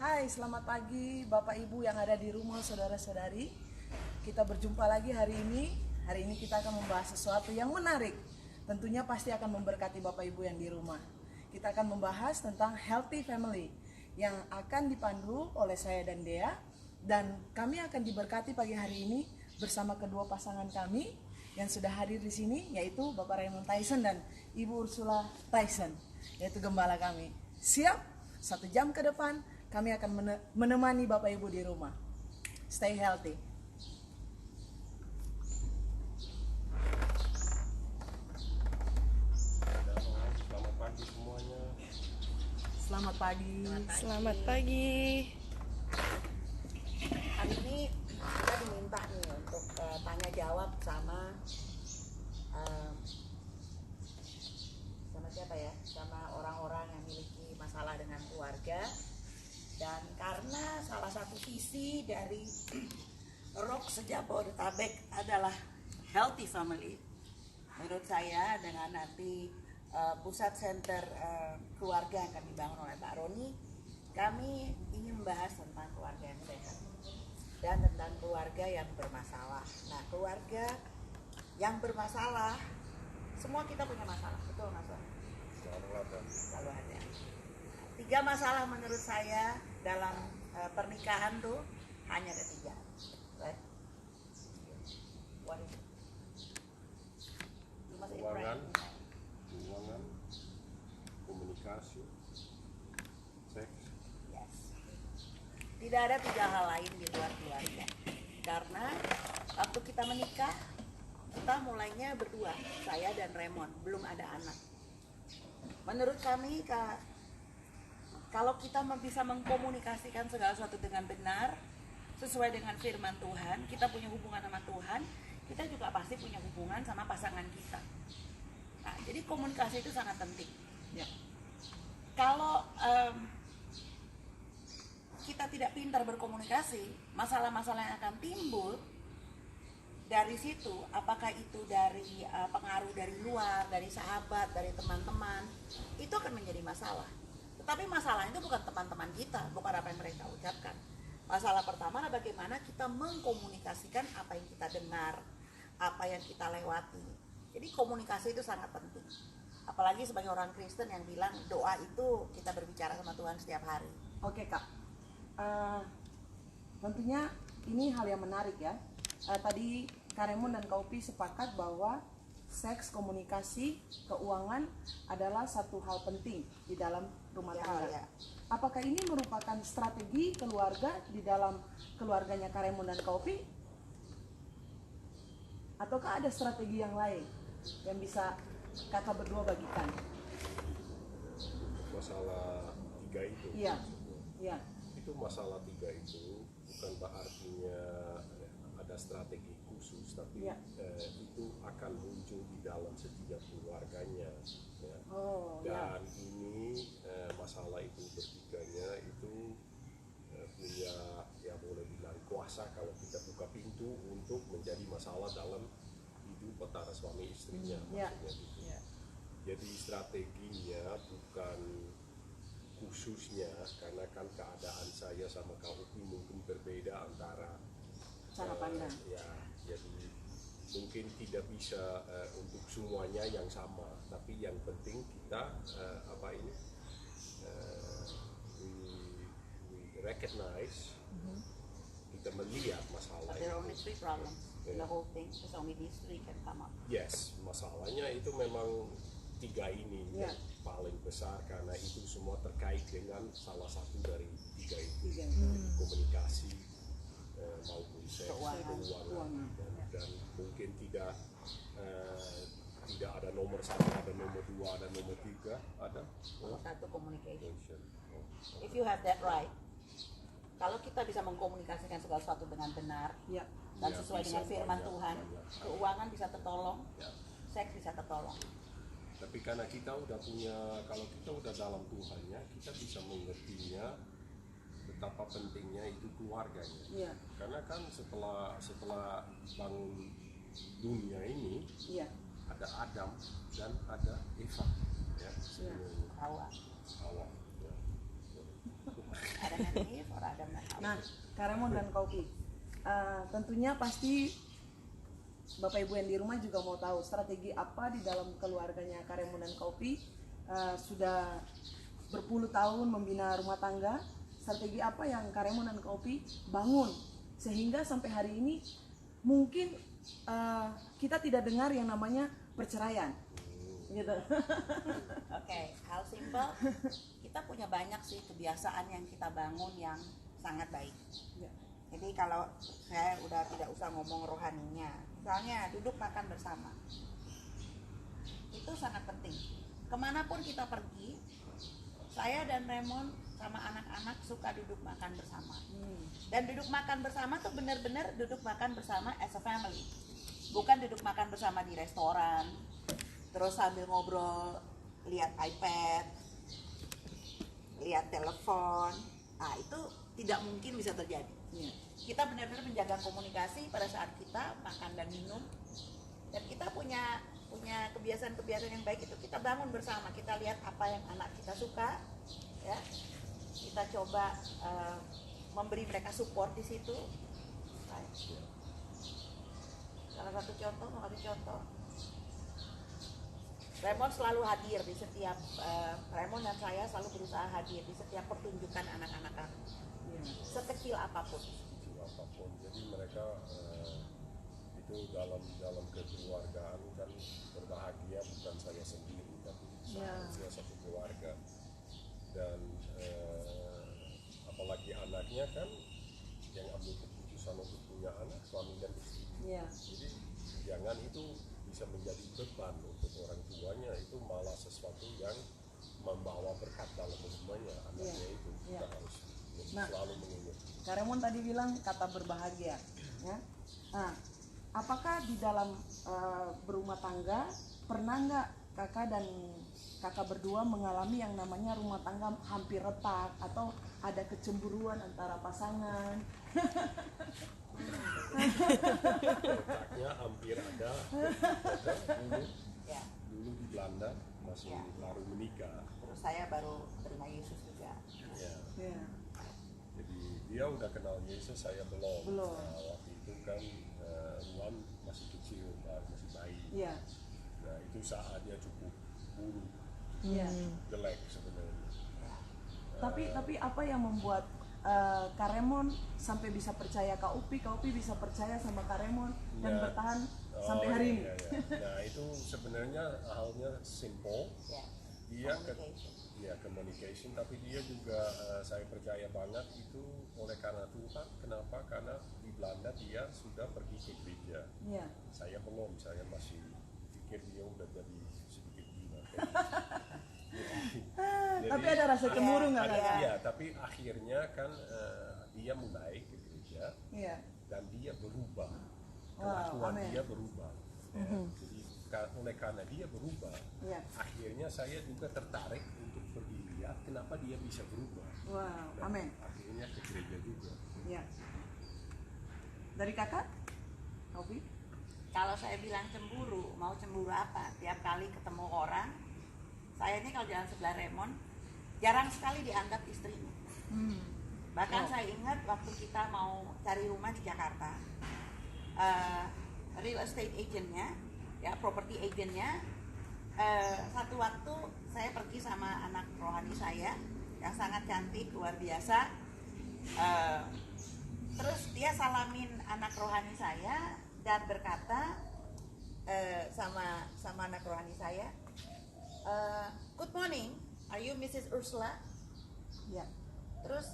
Hai, selamat pagi Bapak Ibu yang ada di rumah, saudara-saudari. Kita berjumpa lagi hari ini. Hari ini kita akan membahas sesuatu yang menarik. Tentunya pasti akan memberkati Bapak Ibu yang di rumah. Kita akan membahas tentang healthy family yang akan dipandu oleh saya dan Dea. Dan kami akan diberkati pagi hari ini bersama kedua pasangan kami yang sudah hadir di sini, yaitu Bapak Raymond Tyson dan Ibu Ursula Tyson, yaitu gembala kami. Siap? 1 jam ke depan kami akan menemani Bapak Ibu di rumah. Stay healthy. Selamat pagi semuanya. Selamat pagi. Selamat pagi. Hari ini kita diminta nih untuk tanya jawab sama siapa ya? Sama orang-orang yang memiliki masalah dengan keluarga. Dan karena salah satu visi dari Rock Sejabodetabek adalah healthy family, menurut saya dengan nanti pusat center keluarga yang akan dibangun oleh Pak Roni, kami ingin membahas tentang keluarga yang sehat dan tentang keluarga yang bermasalah. Nah, keluarga yang bermasalah, semua kita punya masalah, betul nggak Sob? Selalu ada. 3 masalah menurut saya dalam pernikahan tuh hanya ada 3. Right? What is it? You must eat right. Keuangan, komunikasi, seks. Yes. Tidak ada 3 hal lain di luar keluarga. Karena waktu kita menikah, kita mulainya berdua, saya dan Raymond, belum ada anak. Menurut kami, kalau kita bisa mengkomunikasikan segala sesuatu dengan benar, sesuai dengan firman Tuhan, kita punya hubungan sama Tuhan, kita juga pasti punya hubungan sama pasangan kita. Nah, jadi komunikasi itu sangat penting. Ya. Kalau kita tidak pintar berkomunikasi, masalah-masalah yang akan timbul dari situ, apakah itu dari pengaruh dari luar, dari sahabat, dari teman-teman, itu akan menjadi masalah. Tetapi masalah itu bukan teman-teman kita, bukan apa yang mereka ucapkan. Masalah pertama adalah bagaimana kita mengkomunikasikan apa yang kita dengar, apa yang kita lewati. Jadi komunikasi itu sangat penting. Apalagi sebagai orang Kristen yang bilang doa itu kita berbicara sama Tuhan setiap hari. Oke Kak, tentunya ini hal yang menarik ya. Tadi Kak Raymond dan Kak Upi sepakat bahwa seks, komunikasi, keuangan adalah satu hal penting di dalam rumah tangga. Ya. Apakah ini merupakan strategi keluarga di dalam keluarganya Kak Raymond dan Kak Upi? Ataukah ada strategi yang lain yang bisa kakak berdua bagikan? Masalah 3 itu. Iya. Iya. Itu masalah 3 itu bukan artinya ada strategi khusus, tapi Ya. itu akan muncul di dalam setiap keluarganya. Ya. Oh, ya. Dan ini masalah itu bertiganya itu punya, ya boleh bilang kuasa kalau kita buka pintu untuk menjadi masalah dalam hidup antara suami istrinya. Ya. Maksudnya gitu. Ya. Jadi strateginya bukan khususnya, karena kan keadaan saya sama Kak Upi mungkin berbeda antara Cara pandang. ya, jadi mungkin tidak bisa untuk semuanya yang sama, tapi yang penting kita we recognize, kita melihat masalah But there are only itu. 3 problems in the whole thing. There's only these 3 can come up. Yes, masalahnya itu memang 3 ini Ya. yang paling besar, karena itu semua terkait dengan salah satu dari 3 itu. Tiga. Komunikasi maupun seks, Keuangan. keuangan. Dan mungkin tidak ada nomor 1, ada nomor 2, ada nomor 3, ada Nomor 1 communication. Oh. If you have that right, kalau kita bisa mengkomunikasikan segala sesuatu dengan benar Ya. dan Ya, sesuai bisa dengan firman banyak. Tuhan, keuangan bisa tertolong, Ya. seks bisa tertolong. Tapi karena kita udah punya, kalau kita udah dalam Tuhannya, kita bisa mengertinya betapa pentingnya itu keluarganya. Iya. Karena kan setelah bangun dunia ini, Iya. ada Adam dan ada Eva, ya, sebelum Hawa. Hawa. Ya. Adam and Eve or Adam and Hawa. Nah, Kak Raymond dan Kaupi, tentunya pasti Bapak Ibu yang di rumah juga mau tahu strategi apa di dalam keluarganya Kak Raymond dan Kaupi. Sudah berpuluh tahun membina rumah tangga. Strategi apa yang Kak Raymond dan Kaupi bangun sehingga sampai hari ini mungkin kita tidak dengar yang namanya perceraian, gitu. Oke, hal simpel, kita punya banyak sih kebiasaan yang kita bangun yang sangat baik. Ya. Jadi kalau saya udah tidak usah ngomong rohaninya, misalnya duduk makan bersama, itu sangat penting. Kemanapun kita pergi, saya dan Raymond sama anak-anak suka duduk makan bersama. Dan duduk makan bersama tuh benar-benar duduk makan bersama as a family. Bukan duduk makan bersama di restoran, terus sambil ngobrol, lihat iPad, lihat telepon. Nah, itu tidak mungkin bisa terjadi. Ya. Kita benar-benar menjaga komunikasi pada saat kita makan dan minum. Dan kita punya kebiasaan-kebiasaan yang baik itu kita bangun bersama. Kita lihat apa yang anak kita suka, ya. Kita coba memberi mereka support di situ. Salah satu contoh, mau kasih contoh. Raymond selalu hadir di setiap Raymond dan saya selalu berusaha hadir di setiap pertunjukan anak-anak kami, sekecil apapun. Jadi mereka itu dalam kekeluargaan kan berbahagia bukan saya sendiri tapi seharusnya satu keluarga. Dan apalagi anaknya kan yang ambil keputusan untuk punya anak, suami dan istri. Jadi jangan itu bisa menjadi beban untuk orang tuanya, itu malah sesuatu yang membawa berkat dalam rumahnya anaknya itu. Kita harus selalu mengingat. Kak Raymond tadi bilang kata berbahagia, ya. Nah, apakah di dalam berumah tangga pernah nggak kakak dan kakak berdua mengalami yang namanya rumah tangga hampir retak atau ada kecemburuan antara pasangan? Retaknya hampir ada dulu di Belanda masih baru menikah. Terus saya baru terima Yesus juga. Ya. Jadi dia udah kenal Yesus, saya belum. Nah, waktu itu kan Ruan masih kecil, masih bayi. Iya. Nah itu saatnya cukup buruk, jelek sebenarnya. Tapi apa yang membuat Kak Raymond sampai bisa percaya Kak Upi bisa percaya sama Kak Raymond dan bertahan sampai hari ini? Nah itu sebenarnya halnya simple. Dia communication, tapi dia juga saya percaya banget itu oleh karena Tuhan. Kenapa? Karena di Belanda dia sudah pergi ke gereja. Saya belum, saya masih pikir dia udah jadi sedikit gila. Tapi ada rasa cemburu nggak kakak? Iya, tapi akhirnya kan dia mulai ke gereja dan dia berubah. Kelakuan dia berubah. Jadi oleh karena dia berubah, akhirnya saya juga tertarik untuk pergi lihat kenapa dia bisa berubah. Amin. Akhirnya ke gereja juga. Dari kakak, Opi? Kalau saya bilang cemburu, mau cemburu apa? Tiap kali ketemu orang, saya ini kalau jalan sebelah Raymond, jarang sekali dianggap istrinya. Bahkan saya ingat waktu kita mau cari rumah di Jakarta, real estate agentnya, ya property agentnya, satu waktu saya pergi sama anak rohani saya yang sangat cantik, luar biasa. Terus dia salamin anak rohani saya dan berkata sama anak rohani saya, good morning, are you Mrs. Ursula? Terus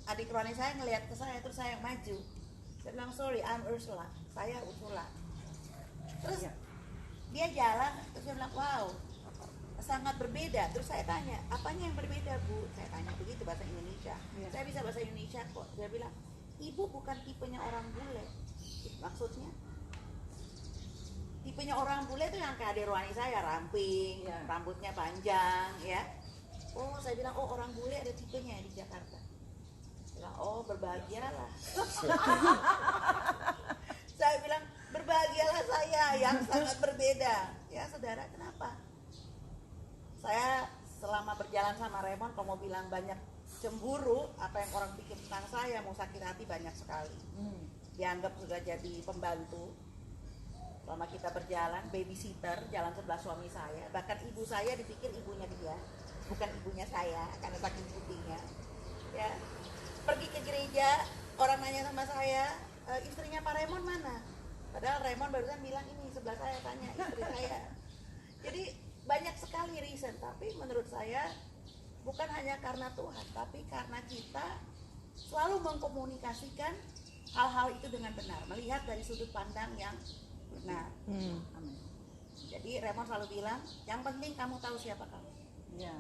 adik rohani saya ngelihat ke saya, terus saya maju. Saya bilang, sorry, I'm Ursula, saya Ursula. Terus dia jalan, terus dia bilang, wow, sangat berbeda. Terus saya tanya, apanya yang berbeda, Bu? Saya tanya begitu, bahasa Indonesia. Saya bisa bahasa Indonesia kok. Dia bilang, Ibu bukan tipenya orang bule. Maksudnya, tipenya orang bule itu yang kayak adik rohani saya, ramping, rambutnya panjang, ya. Oh, saya bilang, oh orang bule ada tipenya di Jakarta. Saya bilang, oh berbahagialah. Saya bilang, berbahagialah saya yang sangat berbeda. Ya saudara, kenapa? Saya selama berjalan sama Raymond, kalau mau bilang banyak cemburu, apa yang orang pikir tentang saya, mau sakit hati banyak sekali. Dianggap sudah jadi pembantu selama kita berjalan, babysitter jalan sebelah suami saya. Bahkan ibu saya dipikir ibunya dia, bukan ibunya saya karena saking putihnya. Ya, pergi ke gereja, orang nanya sama saya, istrinya Pak Raymond mana? Padahal Raymond barusan bilang ini sebelah saya, tanya istri saya. Jadi banyak sekali reason, tapi menurut saya bukan hanya karena Tuhan, tapi karena kita selalu mengkomunikasikan hal-hal itu dengan benar, melihat dari sudut pandang yang benar. Amin. Jadi Raymond selalu bilang, yang penting kamu tahu siapa kamu. Ya.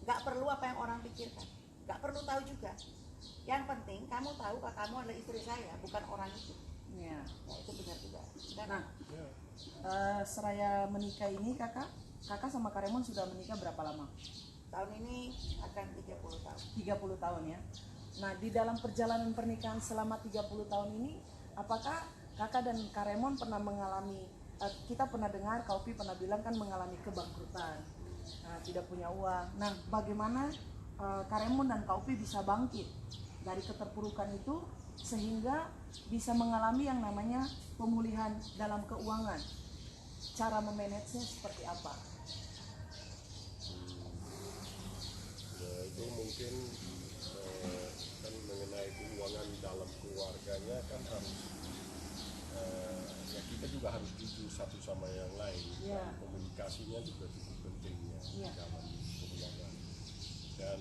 Gak perlu apa yang orang pikirkan, gak perlu tahu juga. Yang penting kamu tahu bahwa kamu adalah istri saya, bukan orang itu. Ya. Ya, itu benar juga. Nah, seraya menikah ini kakak sama Kak Raymond sudah menikah berapa lama? Tahun ini akan 30 tahun. 30 tahun ya. Nah, di dalam perjalanan pernikahan selama 30 tahun ini, apakah kakak dan Kak Raymond pernah mengalami, kita pernah dengar, Kak Opi pernah bilang kan mengalami kebangkrutan, tidak punya uang. Nah, bagaimana Kak Raymond dan Kak Opi bisa bangkit dari keterpurukan itu sehingga bisa mengalami yang namanya pemulihan dalam keuangan? Cara memanagenya seperti apa? Ya, itu mungkin kan mengenai keuangan dalam keluarganya kan harus ya kita juga harus jujur satu sama yang lain. Ya. Komunikasinya juga cukup penting ya, Ya. dalam keuangan. Dan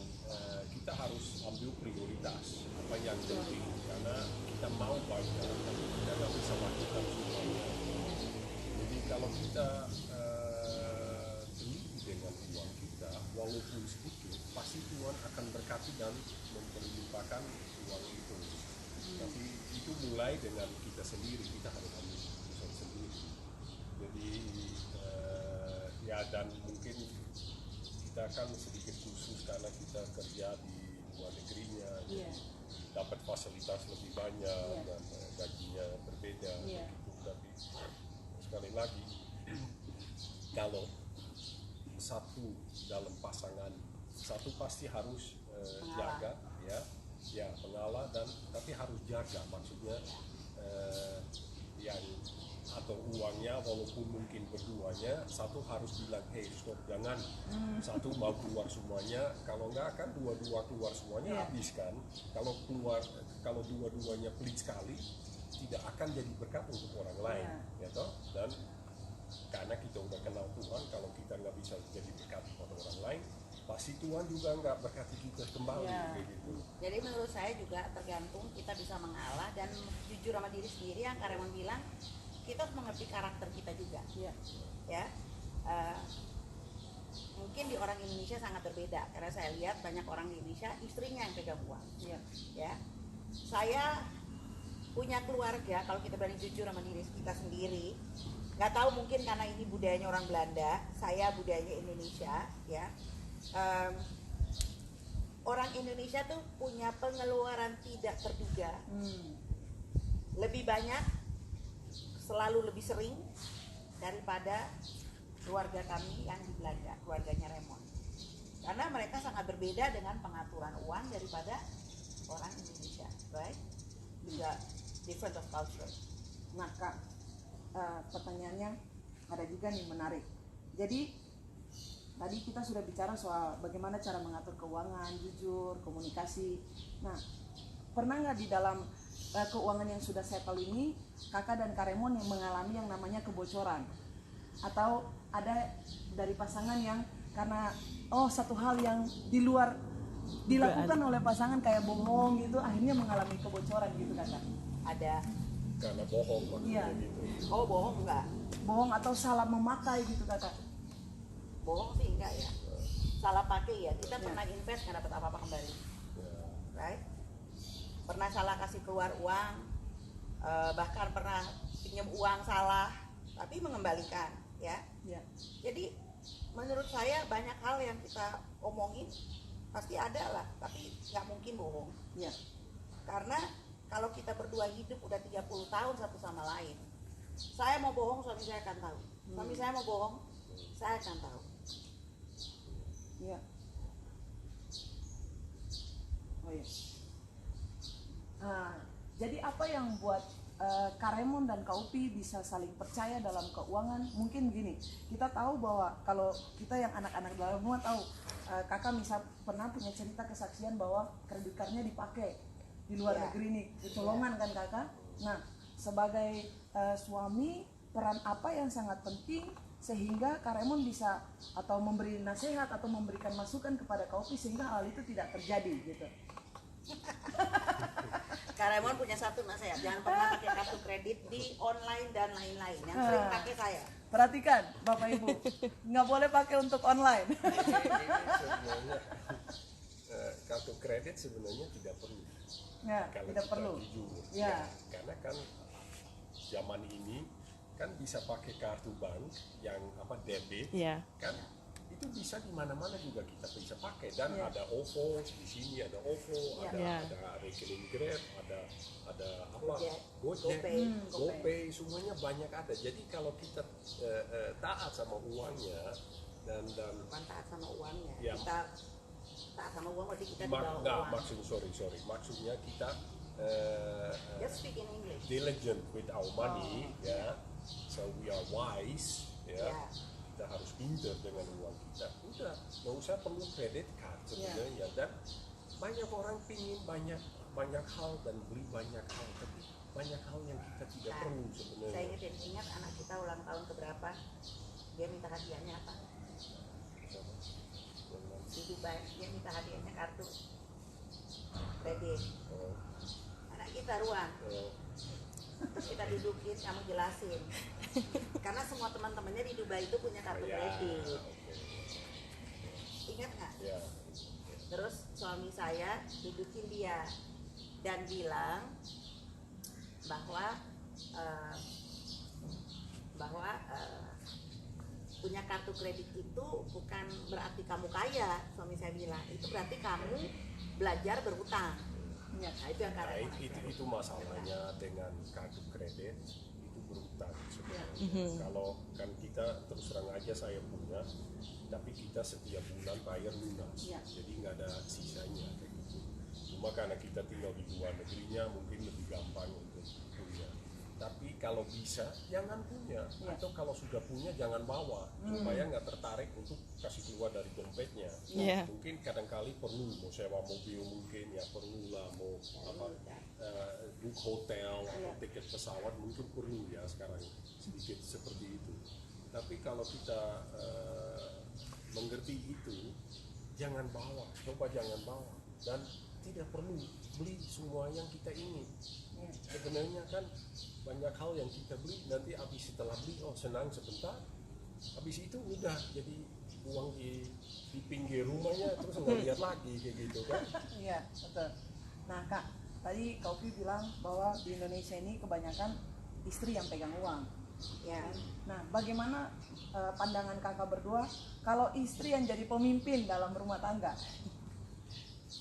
kita harus ambil prioritas apa yang penting, karena kita mau banyak tapi kita nggak bisa lakukan semuanya. Jadi kalau kita teliti dengan uang kita, walaupun sedikit, pasti Tuhan akan berkati dan memperlimpahkan uang itu. Tapi itu mulai dengan kita sendiri, kita harus ambil keputusan sendiri. Jadi ya, dan mungkin kita kan sedikit khusus karena kita kerja di luar negerinya, Iya. dapat fasilitas lebih banyak Iya. dan gajinya berbeda. Iya. Gitu. Tapi sekali lagi, kalau satu dalam pasangan, satu pasti harus jaga ya pengalah, dan tapi harus jaga, maksudnya yang atau uangnya, walaupun mungkin berduanya, satu harus bilang hey stop, jangan satu mau keluar semuanya, kalau enggak kan dua-dua keluar semuanya. Iya. Habis kan, kalau dua-duanya pelit sekali, tidak akan jadi berkat untuk orang lain. Ya toh? Dan karena kita udah kenal Tuhan, kalau kita nggak bisa jadi berkat pada orang lain, pasti Tuhan juga nggak berkati kita kembali. Ya. Begitu. Jadi menurut saya juga tergantung kita bisa mengalah dan jujur sama diri sendiri, yang Kak Raymond bilang, kita harus mengerti karakter kita juga. Iya. Ya, mungkin di orang Indonesia sangat berbeda, karena saya lihat banyak orang di Indonesia istrinya yang pegang uang. Iya. Ya, saya punya keluarga, kalau kita berani jujur sama diri kita sendiri, nggak tahu mungkin karena ini budayanya orang Belanda, saya budayanya Indonesia, ya. Orang Indonesia tuh punya pengeluaran tidak terduga, lebih banyak, selalu lebih sering daripada keluarga kami yang di Belanda, keluarganya Raymond. Karena mereka sangat berbeda dengan pengaturan uang daripada orang Indonesia, right? Juga different of culture. Nah Kak, pertanyaannya ada juga nih menarik. Jadi tadi kita sudah bicara soal bagaimana cara mengatur keuangan, jujur, komunikasi. Nah, pernah nggak di dalam keuangan yang sudah settle ini, kakak dan Kak Raymond yang mengalami yang namanya kebocoran? Atau ada dari pasangan yang karena satu hal yang di luar dilakukan oleh pasangan kayak bohong gitu, akhirnya mengalami kebocoran gitu kakak? Ada. Karena bohong maksudnya Iya. gitu. Oh, bohong enggak? Bohong atau salah memakai gitu kakak? Bohong sih enggak ya. Salah pakai ya. Kita pernah invest nggak dapat apa-apa kembali, Ya. right? Pernah salah kasih keluar uang, bahkan pernah pinjam uang salah, tapi mengembalikan, ya. Ya. Jadi menurut saya banyak hal yang kita omongin pasti ada lah, tapi nggak mungkin bohong. Ya. Karena kalau kita berdua hidup udah 30 tahun satu sama lain, saya mau bohong, suami saya akan tahu. Suami saya mau bohong, saya akan tahu. Ya. Oh iya. Nah, jadi apa yang buat Kak Raymond dan Kak Upi bisa saling percaya dalam keuangan? Mungkin gini, kita tahu bahwa kalau kita yang anak-anak dalam rumah tahu, kakak misal pernah punya cerita kesaksian bahwa kredit cardnya dipakai di luar Ya. negeri nih, kecolongan kan kakak? Nah, sebagai suami, peran apa yang sangat penting sehingga Kak Raymond bisa atau memberi nasihat atau memberikan masukan kepada Kak Upi sehingga hal itu tidak terjadi gitu? Kak Raymond punya satu nasihat, jangan pernah pakai kartu kredit di online dan lain-lain. Yang sering pakai saya. Perhatikan Bapak Ibu, nggak boleh pakai untuk online. Sebenarnya kartu kredit sebenarnya tidak perlu. Ya, Kalau tidak kita perlu. jujur. Ya. Karena kan zaman ini kan bisa pakai kartu bank yang debit. Iya. Kan itu bisa di mana-mana juga kita bisa pakai dan Ya. ada OVO di sini, ada OVO, Ya. Ya. ada rekening Grab, ada Gojek, Gojek, GoPay. GoPay, semuanya banyak ada. Jadi kalau kita taat sama uangnya dan Bukan taat sama uangnya. Ya. Kita taat sama uang berarti kita di bawah uang. maksudnya kita Just speak in English. diligent with our money, ya. So we are wise, ya. Ya. Kita harus pintar dengan uang kita. Udah, nggak usah perlu credit card sebenarnya. Dan banyak orang pingin banyak hal dan beli banyak hal, tapi banyak hal yang kita tidak Nah, perlu Saya sebenarnya. ingat anak kita ulang tahun keberapa, dia minta hadiahnya apa? Di Dubai, dia minta hadiahnya kartu kredit. Oh, Anak kita ruang, oh, terus kita dudukin, kamu jelasin. Karena semua teman-temannya di Dubai itu punya kartu ya, kredit. oke. Ingat nggak? Ya, Terus suami saya dudukin dia dan bilang bahwa punya kartu kredit itu bukan berarti kamu kaya. Suami saya bilang itu berarti kamu belajar berutang. Ya. Nah itu yang nah, karena itu masalahnya dengan kartu kredit itu berutang sebenarnya. Kalau kan kita terus terang aja saya punya, tapi kita setiap bulan bayar lunas, Ya. jadi nggak ada sisanya kayak gitu. Cuma karena kita tinggal di luar negerinya mungkin lebih gampang untuk punya. Tapi kalau bisa jangan punya, Ya. atau kalau sudah punya jangan bawa supaya nggak tertarik untuk kasih keluar dari dompetnya. Iya. Mungkin kadang-kali perlu mau sewa mobil, mungkin ya perlu lah mau book hotel atau tiket pesawat mungkin perlu ya sekarang sedikit seperti itu. Tapi kalau kita mengerti itu, jangan bawa, coba jangan bawa, dan tidak perlu beli semua yang kita ingin. Sebenarnya kan banyak hal yang kita beli nanti habis setelah beli senang sebentar, habis itu udah jadi uang di pinggir rumahnya terus nggak lihat lagi kayak gitu kan. Iya, betul. Nah Kak, tadi Kak Upi bilang bahwa di Indonesia ini kebanyakan istri yang pegang uang. ya. Nah, bagaimana pandangan kakak berdua kalau istri yang jadi pemimpin dalam rumah tangga?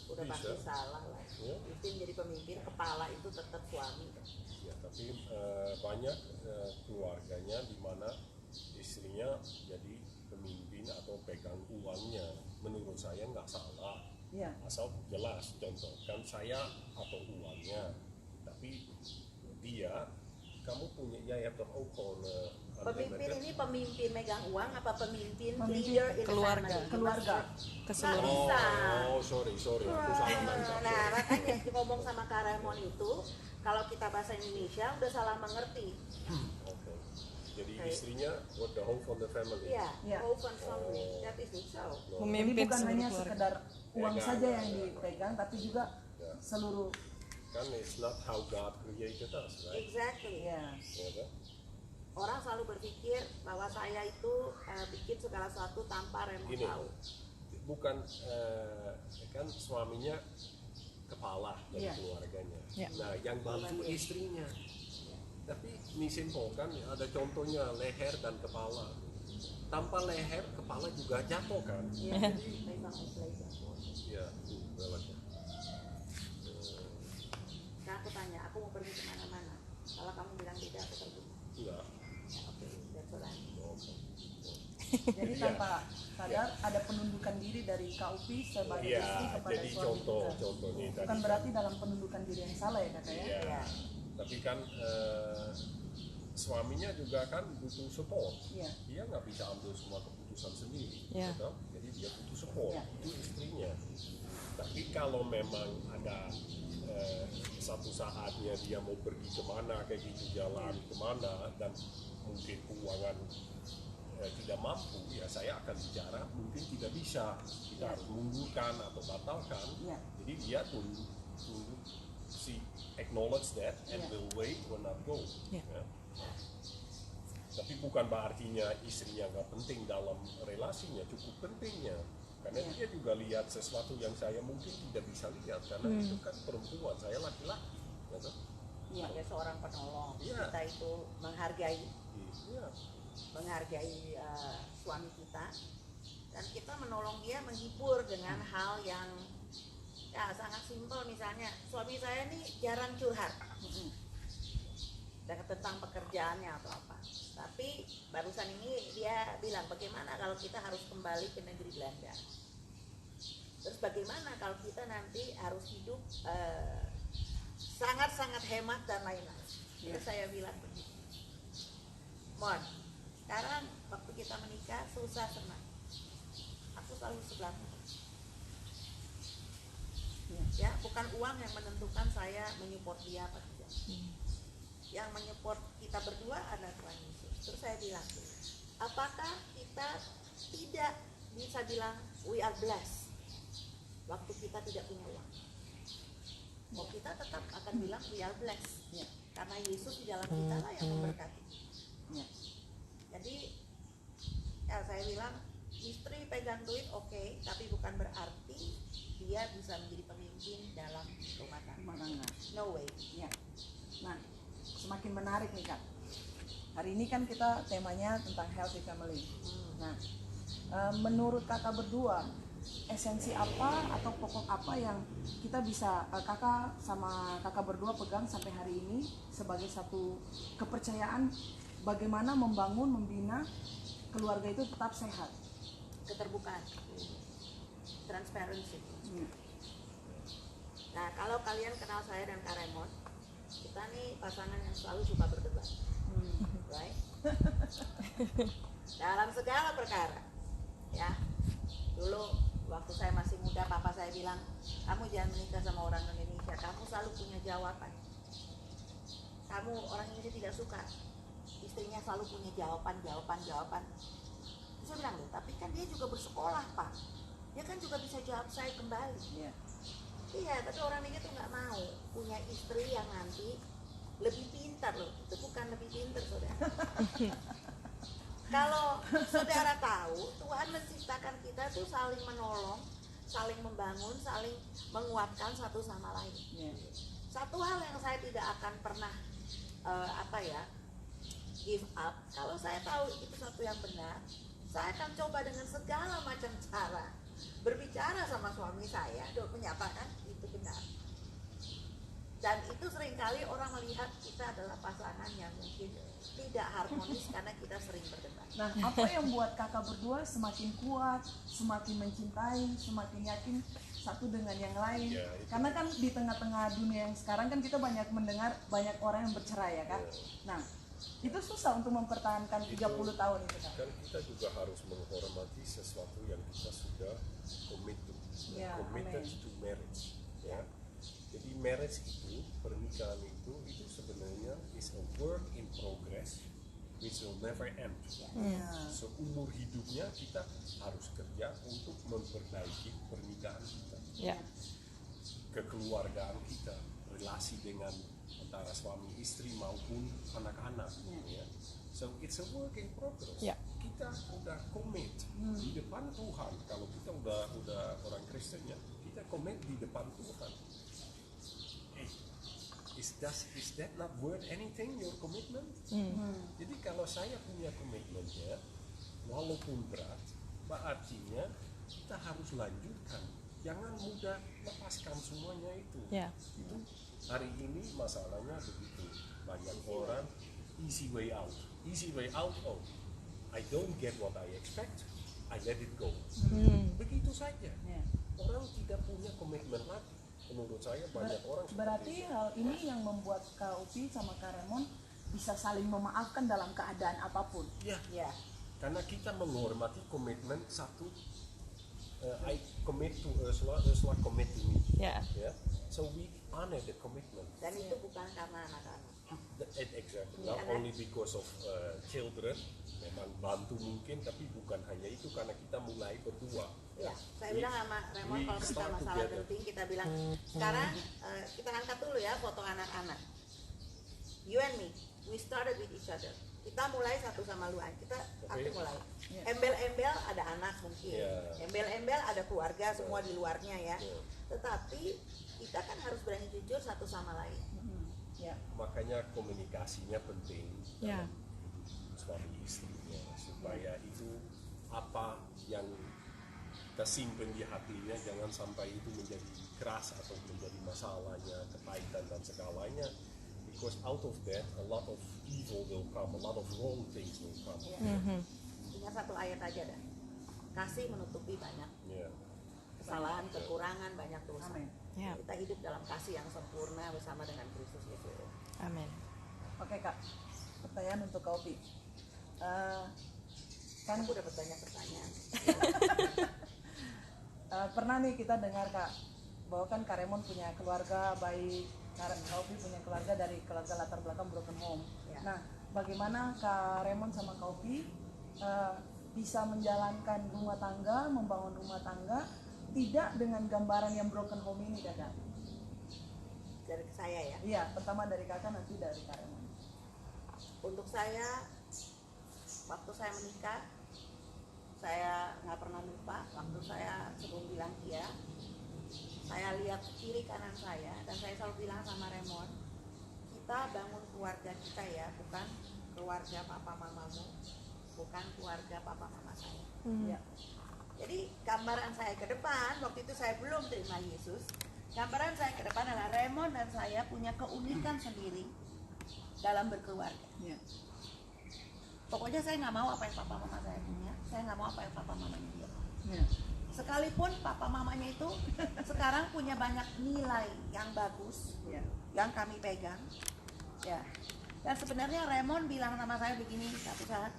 Udah Bisa. pasti salah lah. Ya. Istri menjadi pemimpin, kepala itu tetap suami. Ya, tapi banyak keluarganya di mana istrinya jadi pemimpin atau pegang uangnya. Menurut saya nggak salah, Iya. asal jelas. Contoh kan saya atau uangnya, tapi dia, kamu punya ya atau Pemimpin ini pemimpin megang uang apa pemimpin Pemimpin leader in the keluarga. family? Keluarga. Nggak Keseluruhan. bisa. Oh, sorry, aku salah nangkap. Nah, makanya ngomong sama Kak Raymond itu, kalau kita bahasa Indonesia udah salah mengerti. Oke. Jadi Oke. istrinya what the whole from the family. Iya, Iya. open family. That is it. So, Jadi Memimpin bukan seluruh hanya keluarga. sekedar uang Ya, saja enggak, yang enggak. dipegang, tapi juga Ya. seluruh. Kan it's not how God created us, right? exactly. Ya. Ya kan? Orang selalu berpikir bahwa saya itu bikin segala sesuatu tanpa Raymond Gini, tahu. bukan kan suaminya kepala dari Iya. keluarganya. Iya. Nah, yang bantu Iya. istrinya. Tapi ini simple kan, ada contohnya leher dan kepala. Tanpa leher, kepala juga jatuh kan. Iya. Jadi, Memang belajar. ya, lewatnya. Nah, aku tanya, aku mau pergi kemana-mana. Kalau kamu bilang tidak, aku pergi. Enggak. Ya, oke, that's all right. Oke. Jadi Iya. tanpa ada penundukan diri dari KUP sebagai Iya, istri kepada jadi suami kita. contohnya Bukan tadi. berarti dalam penundukan diri yang salah ya kakak ya? Iya. Iya. Tapi kan suaminya juga kan butuh support. Iya. Dia nggak bisa ambil semua keputusan sendiri, Iya. gitu? Jadi dia butuh support. Iya. Itu istrinya. Tapi kalau memang ada satu saatnya dia mau pergi kemana kayak gitu, jalan kemana dan mungkin keuangan tidak mampu, ya saya akan bicara mungkin tidak bisa, kita Iya. harus mundurkan atau batalkan. Iya. Jadi dia tunduk si acknowledge that and Iya. will wait or not go. Iya. Ya. Tapi bukan berartinya istrinya nggak penting dalam relasinya, cukup pentingnya. Karena Iya. dia juga lihat sesuatu yang saya mungkin tidak bisa lihat, karena itu kan perempuan, saya laki-laki. Gitu. Iya. Sebagai seorang penolong, Iya. kita itu menghargai Iya. suami kita, dan kita menolong dia, menghibur dengan hal yang ya sangat simpel. Misalnya suami saya ini jarang curhat tentang pekerjaannya atau apa, tapi barusan ini dia bilang bagaimana kalau kita harus kembali ke negeri Belanda, terus bagaimana kalau kita nanti harus hidup sangat-sangat hemat dan lain-lain. Terus saya bilang begitu, Mon, sekarang waktu kita menikah susah senang, aku selalu sebelahmu. Ya, bukan uang yang menentukan saya menyupport dia apa tidak. Yang menyupport kita berdua adalah Tuhan Yesus. Terus saya bilang, apakah kita tidak bisa bilang we are blessed waktu kita tidak punya uang? Oh, kita tetap akan bilang we are blessed. Iya. Karena Yesus di dalam kita lah yang memberkati. Iya. Jadi ya saya bilang istri pegang duit oke, tapi bukan berarti dia bisa menjadi pemimpin dalam rumah tangga. Rumah tangga. No way. Iya. Nah, semakin menarik nih kak. Hari ini kan kita temanya tentang healthy family. Nah, menurut kakak berdua, esensi apa atau pokok apa yang kita bisa kakak sama kakak berdua pegang sampai hari ini sebagai satu kepercayaan bagaimana membangun, membina keluarga itu tetap sehat? Keterbukaan, transparency. Hmm. Nah, kalau kalian kenal saya dan Kak Raymond, kita nih pasangan yang selalu suka berdebat, right? Dalam segala perkara, ya. Dulu waktu saya masih muda, papa saya bilang, kamu jangan menikah sama orang Indonesia, kamu selalu punya jawaban. Kamu orang Indonesia tidak suka, istrinya selalu punya jawaban. Terus saya bilang, loh, tapi kan dia juga bersekolah, Pak. Dia kan juga bisa jawab saya kembali. Iya. Iya, tapi orang ini tuh nggak mau punya istri yang nanti lebih pintar loh. Itu bukan lebih pintar, saudara. Kalau saudara tahu, Tuhan menciptakan kita tuh saling menolong, saling membangun, saling menguatkan satu sama lain. Iya. Satu hal yang saya tidak akan pernah give up. Kalau saya tahu itu satu yang benar, saya akan coba dengan segala macam cara berbicara sama suami saya, menyatakan itu benar. Dan itu seringkali orang melihat kita adalah pasangan yang mungkin tidak harmonis karena kita sering berdebat. Nah, apa yang buat kakak berdua semakin kuat, semakin mencintai, semakin yakin satu dengan yang lain? Ya, itu. Karena kan di tengah-tengah dunia yang sekarang kan kita banyak mendengar banyak orang yang bercerai ya kan? Nah, itu susah untuk mempertahankan 30 tahun itu kan? Kan kita juga harus menghormati sesuatu yang kita sudah commit to, Ya, committed amin. to marriage. Ya. Jadi marriage itu, pernikahan itu sebenarnya is a work in progress which will never end. Ya. Seumur hidupnya kita harus kerja untuk memperbaiki pernikahan kita, Ya. kekeluargaan kita, relasi dengan antara suami istri maupun anak-anak. Ya. So it's a work in progress. Ya. Kita udah commit di depan Tuhan. Kalau kita udah orang Kristen ya, kita commit di depan Tuhan. Hey, is that not worth anything, your commitment? Jadi kalau saya punya komitmennya, walaupun berat, artinya kita harus lanjutkan. Jangan mudah lepaskan semuanya itu. Ya. Itu hari ini masalahnya begitu. Banyak orang easy way out. Oh, I don't get what I expect. I let it go. Begitu saja. Ya. Orang tidak punya komitmen lagi. Menurut saya banyak orang seperti Berarti itu. hal ini yang membuat Kak Upi sama Kak Raymond bisa saling memaafkan dalam keadaan apapun. Ya, Ya, karena kita menghormati komitmen satu. I commit to Ursula, Ursula commit to me. Yeah. Yeah. So we honor the commitment. dan itu bukan karena anak-anak. Exactly. Iya, Not kan? only because of children, memang bantu mungkin, tapi bukan hanya itu karena kita mulai berdua. Ya, saya We- bilang sama Raymond we kalau kita start masalah together. genting kita bilang sekarang kita angkat dulu ya foto anak-anak. You and me, we started with each other. Kita mulai satu sama lu, aku Oke. mulai. Ya. Embel-embel ada anak mungkin, Ya. embel-embel ada keluarga semua di luarnya ya. Ya. Tetapi kita kan harus berani jujur satu sama lain. Ya. Makanya komunikasinya penting Ya. dalam hidup suami istrinya supaya itu apa yang kita simpen di hatinya jangan sampai itu menjadi keras atau menjadi masalahnya, kepahitan dan segalanya. Because out of that a lot of evil will come, a lot of wrong things will come. Ya. Ingat satu ayat aja dah. Kasih menutupi banyak Yeah. kesalahan, kekurangan, banyak dosa. Amin. Ya. Kita hidup dalam kasih yang sempurna bersama dengan Kristus Yesus. Amin. Oke Kak, pertanyaan untuk Kak Upi. Kan Aku dapat banyak pertanyaan. pernah nih kita dengar Kak, bahwa kan Kak Raymond punya keluarga baik, Kak Upi punya keluarga dari keluarga latar belakang broken home. Ya. Nah, bagaimana Kak Raymond sama Kak Upi bisa menjalankan rumah tangga, membangun rumah tangga tidak dengan gambaran yang broken home ini, Kakak? Dari saya ya. Iya, pertama dari Kakak, nanti dari Kak Raymond. Untuk saya, waktu saya menikah, saya nggak pernah lupa. Waktu saya sebelum bilang iya, saya lihat kiri kanan saya dan saya selalu bilang sama Raymond, kita bangun keluarga kita ya, bukan keluarga papa mamamu, bukan keluarga papa mama saya. Iya. Jadi gambaran saya ke depan, waktu itu saya belum terima Yesus. Gambaran saya ke depan adalah Raymond dan saya punya keunikan sendiri dalam berkeluarga. Iya. Pokoknya saya nggak mau apa yang papa mama saya punya, saya nggak mau apa yang papa mamanya dia. Iya. Sekalipun papa mamanya itu sekarang punya banyak nilai yang bagus, Iya. yang kami pegang, ya. Dan sebenarnya Raymond bilang sama saya begini satu saat,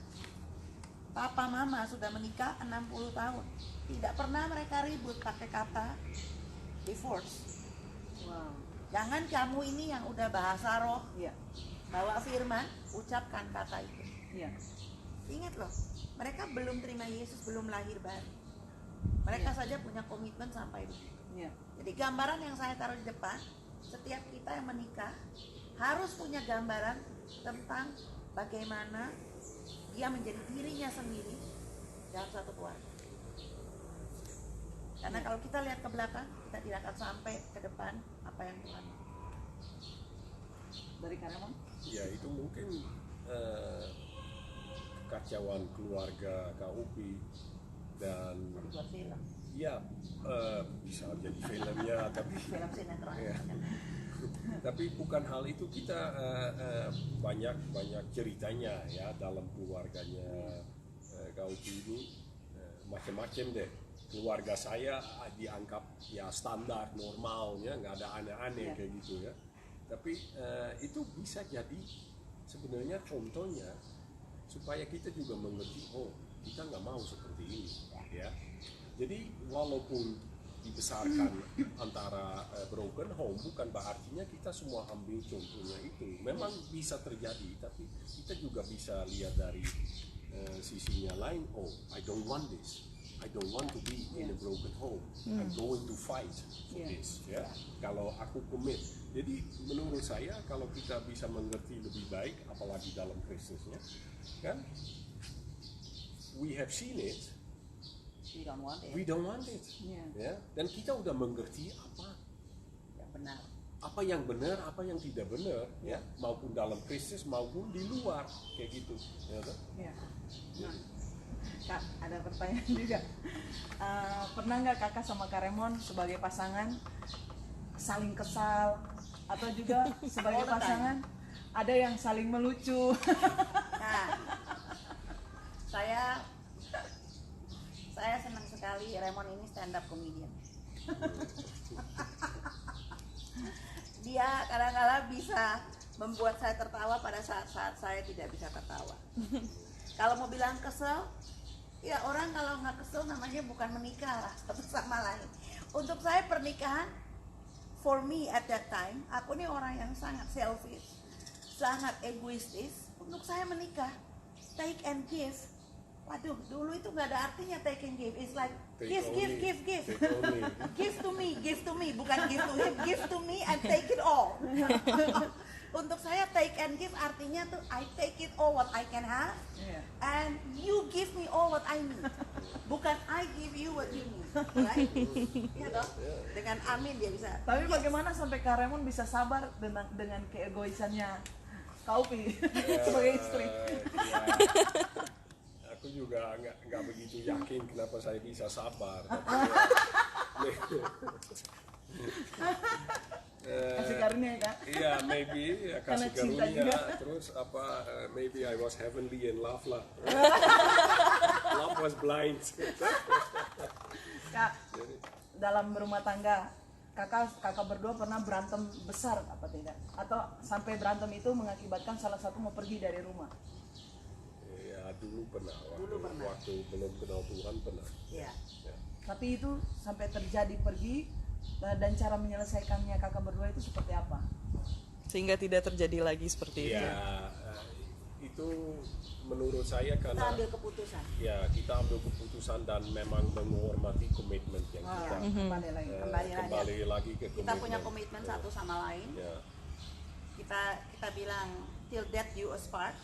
papa mama sudah menikah 60 tahun, tidak pernah mereka ribut pakai kata divorce. Wow. Jangan kamu ini yang udah bahasa roh, Iya. bawa firman, ucapkan kata itu. Iya. Ingat loh, mereka belum terima Yesus, belum lahir baru. Mereka saja punya komitmen sampai begitu. Iya. Jadi gambaran yang saya taruh di depan, setiap kita yang menikah harus punya gambaran tentang bagaimana dia menjadi dirinya sendiri dalam satu keluarga. Karena kalau kita lihat ke belakang, kita tidak akan sampai ke depan apa yang Tuhan mau. Dari Kak Raymond? Ya itu mungkin kekacauan keluarga Kak Upi dan Jadi buat film, ya bisa jadi filmnya tapi film sinetron. ya. Tapi bukan hal itu, kita banyak ceritanya ya dalam keluarganya Kak Upi ini macam-macam deh. Keluarga saya dianggap ya standar normalnya, nggak ada aneh-aneh kayak gitu ya. Tapi itu bisa jadi sebenarnya contohnya supaya kita juga mengerti, oh kita nggak mau seperti ini ya. Jadi walaupun dibesarkan antara broken home, bukan berartinya kita semua ambil contohnya itu. Memang bisa terjadi, tapi kita juga bisa lihat dari sisinya lain. Oh, I don't want this. I don't want to be in a broken home. I'm going to fight for this. Ya, kalau aku commit. Jadi menurut saya kalau kita bisa mengerti lebih baik, apalagi dalam Kristusnya, kan? We have seen it. We don't want it. We don't want it. Iya. Ya, dan kita udah mengerti Yang benar. apa yang benar, apa yang tidak benar, ya, maupun dalam Kristus maupun di luar kayak gitu. Ya, kan? Iya. Nah, Kak, ada pertanyaan juga. Pernah nggak Kakak sama Kak Raymond sebagai pasangan saling kesal, atau juga sebagai All the time. pasangan ada yang saling melucu? Nah, saya sekali Raymond ini stand up comedian. Dia kadang-kadang bisa membuat saya tertawa pada saat-saat saya tidak bisa tertawa. Kalau mau bilang kesel, ya orang kalau nggak kesel namanya bukan menikah lah, satu sama lain. Untuk saya pernikahan, for me at that time, aku nih orang yang sangat selfish, sangat egoistis. Untuk saya menikah, take and give. Waduh, dulu itu nggak ada artinya take and give. It's like give. Give to me, bukan give to him. Give to me and take it all. Untuk saya take and give artinya tuh I take it all what I can have, and you give me all what I need. Bukan I give you what you need, right? Iya dong. Dengan amin dia bisa. Tapi bagaimana sampai Kak Raymond bisa sabar dengan keegoisannya Kaupi sebagai istri? Aku juga nggak begitu yakin kenapa saya bisa sabar. Kasih karunia ya Kak? Iya, maybe ya, Karena kasih cinta karunia. juga. Terus apa? Maybe I was heavenly in love lah. Love was blind. Kak, dalam berumah tangga kakak berdua pernah berantem besar apa tidak? Atau sampai berantem itu mengakibatkan salah satu mau pergi dari rumah? Ya dulu pernah. Dulu pernah. Waktu belum kenal Tuhan pernah. Iya. Ya. Tapi itu sampai terjadi pergi, dan cara menyelesaikannya kakak berdua itu seperti apa? Sehingga tidak terjadi lagi seperti itu. Ya, itu menurut saya Kita karena ambil keputusan. ya kita ambil keputusan dan memang menghormati komitmen yang kita Kembali lagi. kembali lagi ke komitmen. Kita punya komitmen satu sama lain. Ya, Kita bilang till death you us part.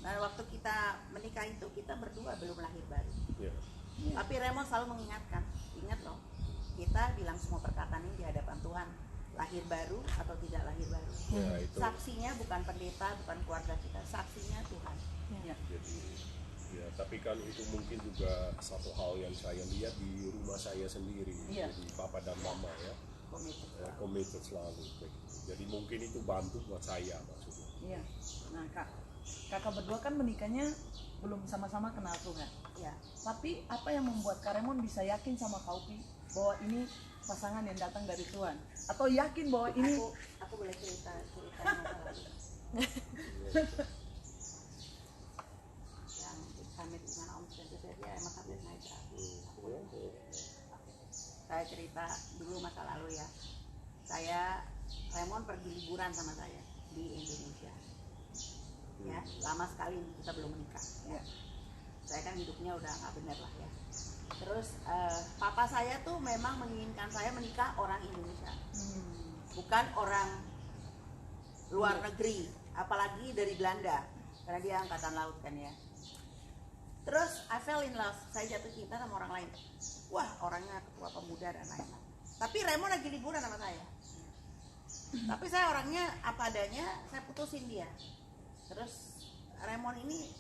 Dan waktu kita menikah itu kita berdua belum lahir baru. ya. Tapi Raymond selalu mengingatkan, ingat loh, kita bilang semua perkataan ini di hadapan Tuhan, lahir baru atau tidak lahir baru. Ya, itu. Saksinya bukan pendeta, bukan keluarga kita, saksinya Tuhan. Ya. Jadi ya, tapi kan itu mungkin juga satu hal yang saya lihat di rumah saya sendiri. Iya. Jadi papa dan mama ya, Komitmen. committed selalu. Jadi mungkin itu bantu buat saya maksudnya. Iya. Nah kakak berdua kan menikahnya belum sama-sama kenal Tuhan. Ya. Tapi apa yang membuat Kak Raymond bisa yakin sama Kaupi bahwa ini pasangan yang datang dari Tuhan? Atau yakin bahwa ini Aku boleh cerita masa lalu. Yang kami dengan Om Spencer dia emang kami naik aku boleh. Saya cerita dulu masa lalu ya. Raymond pergi liburan sama saya di Indonesia. Ya, lama sekali kita belum menikah. Ya. Saya kan hidupnya udah nggak bener lah ya. Terus papa saya tuh memang menginginkan saya menikah orang Indonesia, bukan orang luar negeri, apalagi dari Belanda, karena dia angkatan laut kan ya. Terus I fell in love, saya jatuh cinta sama orang lain. Wah, orangnya ketua pemuda dan lain-lain. Tapi Raymond lagi liburan sama saya. Tapi saya orangnya apa adanya, saya putusin dia. Terus Raymond ini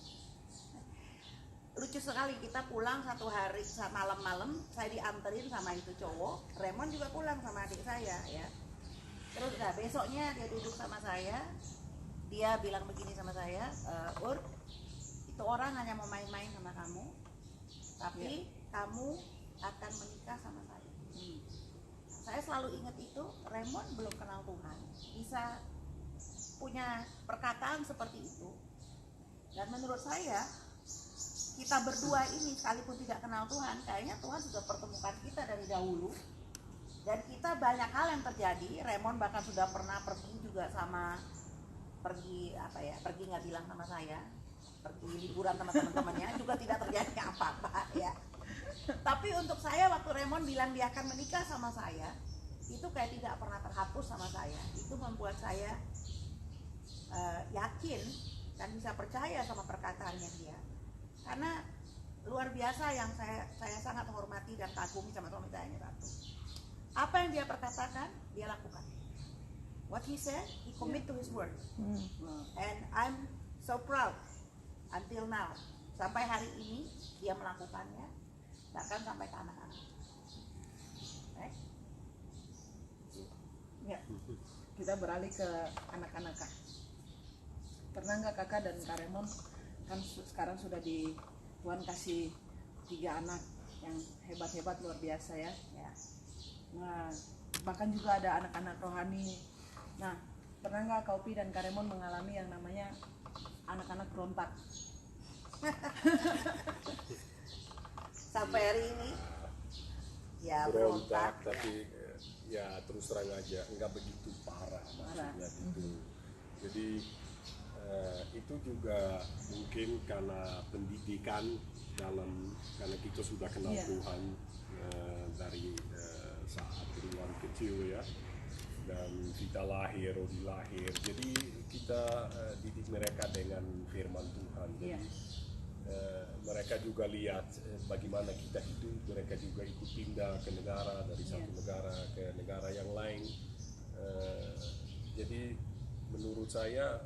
lucu sekali, kita pulang satu hari malam-malam, saya dianterin sama itu cowok, Raymond juga pulang sama adik saya ya. Terus besoknya dia duduk sama saya, dia bilang begini sama saya, Ur, itu orang hanya mau main-main sama kamu, tapi kamu akan menikah sama saya. Saya selalu ingat itu, Raymond belum kenal Tuhan, bisa punya perkataan seperti itu. Dan menurut saya kita berdua ini sekalipun tidak kenal Tuhan, kayaknya Tuhan sudah pertemukan kita dari dahulu. Dan kita banyak hal yang terjadi. Raymond bahkan sudah pernah pergi juga pergi nggak bilang sama saya, pergi liburan sama teman-temannya, juga tidak terjadi apa-apa ya. Tapi untuk saya waktu Raymond bilang dia akan menikah sama saya, itu kayak tidak pernah terhapus sama saya. Itu membuat saya yakin dan bisa percaya sama perkataannya dia, karena luar biasa yang saya sangat hormati dan kagumi sama suami saya ini satu. Apa yang dia perkatakan dia lakukan. What he said, he commit to his word. And I'm so proud until now, sampai hari ini dia melakukannya, bahkan sampai ke anak-anak. ya, kita beralih ke anak-anak Kak. Pernah nggak kakak dan Kak Raymond kan sekarang sudah Tuhan kasih 3 anak, yang hebat-hebat luar biasa ya. Ya. Nah, bahkan juga ada anak-anak rohani. Nah, pernah nggak Kak Opi dan Kak Raymond mengalami yang namanya anak-anak berontak? Sampai hari ini ya berontak, berontak. tapi ya terus terang aja nggak begitu parah maksudnya gitu. Jadi itu juga mungkin karena pendidikan karena kita sudah kenal Iya. Tuhan dari saat Ruan kecil ya, dan kita lahir, jadi kita didik mereka dengan firman Tuhan. Jadi Iya. mereka juga lihat bagaimana kita hidup, mereka juga ikut pindah ke negara, dari satu negara ke negara yang lain. Jadi menurut saya